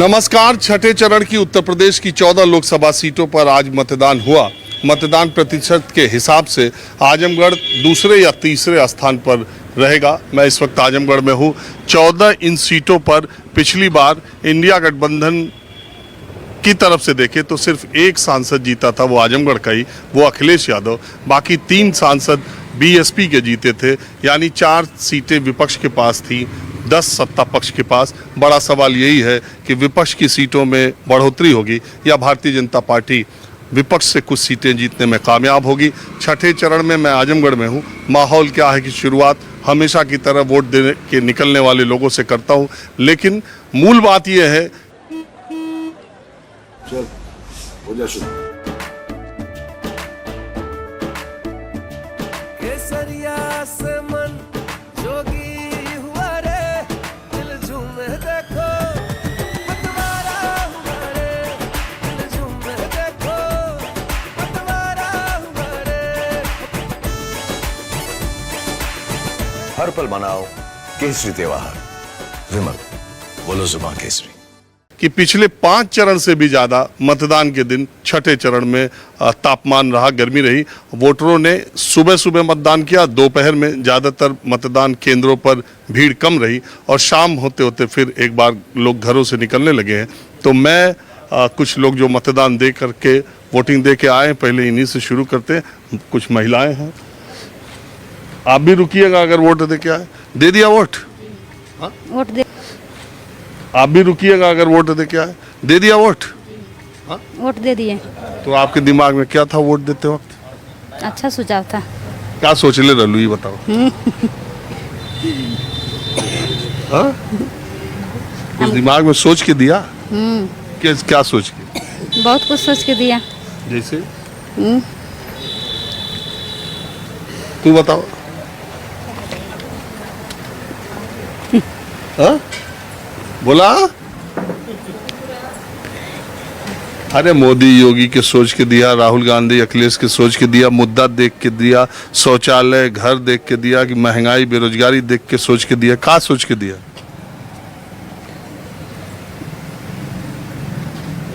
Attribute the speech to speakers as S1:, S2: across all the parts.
S1: नमस्कार। छठे चरण की उत्तर प्रदेश की 14 लोकसभा सीटों पर आज मतदान हुआ। मतदान प्रतिशत के हिसाब से आजमगढ़ दूसरे या तीसरे स्थान पर रहेगा। मैं इस वक्त आजमगढ़ में हूँ। 14 इन सीटों पर पिछली बार इंडिया गठबंधन की तरफ से देखें तो सिर्फ एक सांसद जीता था, वो आजमगढ़ का ही, वो अखिलेश यादव। बाकी 3 सांसद बीएसपी के जीते थे, यानी 4 सीटें विपक्ष के पास थी, 10 सत्ता पक्ष के पास। बड़ा सवाल यही है कि विपक्ष की सीटों में बढ़ोतरी होगी या भारतीय जनता पार्टी विपक्ष से कुछ सीटें जीतने में कामयाब होगी। छठे चरण में मैं आजमगढ़ में हूँ। माहौल क्या है कि शुरुआत हमेशा की तरह वोट देने के निकलने वाले लोगों से करता हूँ, लेकिन मूल बात यह है
S2: हर पल मनाओ केसरी त्योहार। विमल, बोलो जुबान केसरी।
S1: कि पिछले 5 चरण से भी ज़्यादा मतदान के दिन छठे चरण में तापमान रहा, गर्मी रही। वोटरों ने सुबह सुबह मतदान किया, दोपहर में ज़्यादातर मतदान केंद्रों पर भीड़ कम रही और शाम होते होते फिर एक बार लोग घरों से निकलने लगे हैं। तो मैं कुछ लोग जो मतदान दे करके वोटिंग दे के आए, पहले इन्हीं से शुरू करते हैं। कुछ महिलाएं हैं, आप भी रुकिएगा अगर वोट दे के आए। दे दिया वोट?
S3: वोट दे।
S1: आप भी रुकिएगा अगर वोट दे के आए। दे दिया वोट?
S3: वोट दे दिए।
S1: तो आपके दिमाग में क्या था वोट देते वक्त?
S3: अच्छा सुझाव था।
S1: क्या सोच ले रलू, ये बताओ। हाँ? कुछ दिमाग में सोच के दिया? क्या सोच के?
S3: बहुत कुछ सोच के दिया।
S1: जैसे तू बताओ। हाँ? बोला? अरे मोदी योगी के सोच के दिया, राहुल गांधी अखिलेश के सोच के दिया, मुद्दा देख के दिया, शौचालय घर देख के दिया, कि महंगाई बेरोजगारी देख के सोच के दिया। कहाँ सोच के दिया?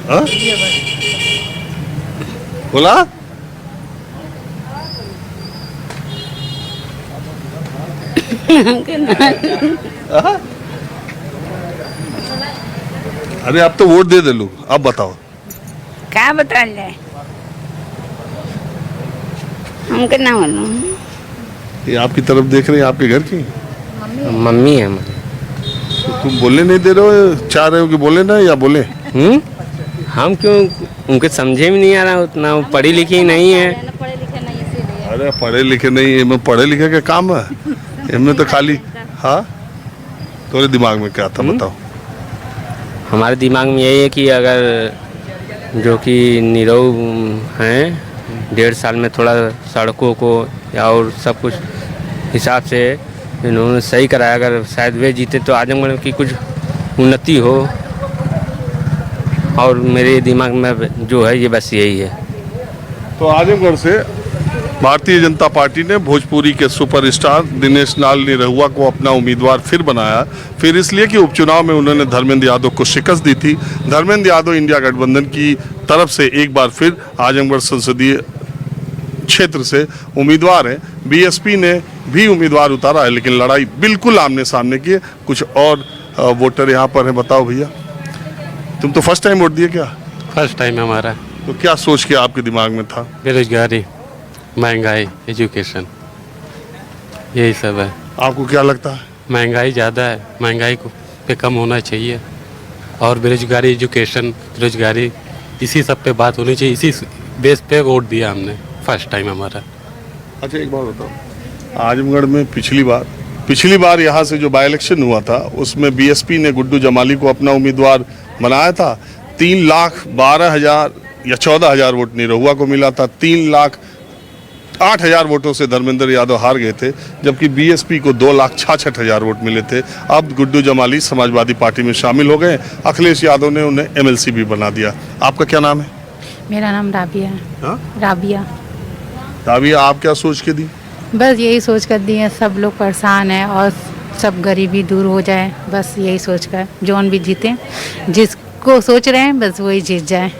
S1: हाँ? बोला? अरे अब तो वोट दे लो, अब बताओ
S3: क्या बता जाए, हम क्या बोलूं।
S1: ये आपकी तरफ देख रहे हैं, आपके घर की
S4: मम्मी है।
S1: तो तुम बोलने नहीं दे रहे हो, चाह रहे हो कि बोले ना, या बोले?
S4: हम क्यों, उनके समझे में नहीं आ रहा उतना, वो पढ़ी लिखी नहीं है।
S1: अरे पढ़े लिखे नहीं, इनमें पढ़े लिखे का काम है, इनमें तो खाली। हाँ, तुम्हारे दिमाग में क्या था बताओ?
S4: हमारे दिमाग में यही है कि अगर जो कि निरव हैं, 1.5 साल में थोड़ा सड़कों को या और सब कुछ हिसाब से इन्होंने सही कराया, अगर शायद वे जीते तो आजमगढ़ की कुछ उन्नति हो। और मेरे दिमाग में जो है ये बस यही है।
S1: तो आजमगढ़ से भारतीय जनता पार्टी ने भोजपुरी के सुपरस्टार दिनेश लाल निरहुआ को अपना उम्मीदवार फिर बनाया। फिर इसलिए कि उपचुनाव में उन्होंने धर्मेंद्र यादव को शिकस्त दी थी। धर्मेंद्र यादव इंडिया गठबंधन की तरफ से एक बार फिर आजमगढ़ संसदीय क्षेत्र से उम्मीदवार हैं। बीएसपी ने भी उम्मीदवार उतारा है, लेकिन लड़ाई बिल्कुल आमने सामने की है। कुछ और वोटर यहाँ पर हैं, बताओ भैया, तुम तो फर्स्ट टाइम वोट दिए क्या?
S5: फर्स्ट टाइम हमारा।
S1: तो क्या सोच के आपके दिमाग में था?
S5: बेरोजगारी, महंगाई, एजुकेशन, यही सब है।
S1: आपको क्या लगता है?
S5: महंगाई ज़्यादा है, महंगाई को पे कम होना चाहिए, और बेरोजगारी, एजुकेशन, रोजगारी, इसी सब पे बात होनी चाहिए। इसी बेस पे वोट दिया हमने, फर्स्ट टाइम हमारा।
S1: अच्छा एक बात बताओ, आजमगढ़ में पिछली बार यहाँ से जो बाई इलेक्शन हुआ था उसमें बीएसपी ने गुड्डू जमाली को अपना उम्मीदवार बनाया था। 3,12,000 या 14,000 वोट निरहुआ को मिला था। 3,08,000 वोटों से धर्मेंद्र यादव हार गए थे, जबकि बीएसपी को 2,66,000 वोट मिले थे। अब गुड्डू जमाली समाजवादी पार्टी में शामिल हो गए। अखिलेश यादव ने उन्हें एमएलसी भी बना दिया। आपका क्या नाम है?
S6: मेरा नाम राबिया है।
S1: हाँ?
S6: राबिया,
S1: आप क्या सोच के दी?
S6: बस यही सोच कर दिए, सब लोग परेशान हैं और सब गरीबी दूर हो जाए, बस यही सोच कर जौन भी जीते, जिस जिसको सोच रहे हैं बस वही जीत जाए।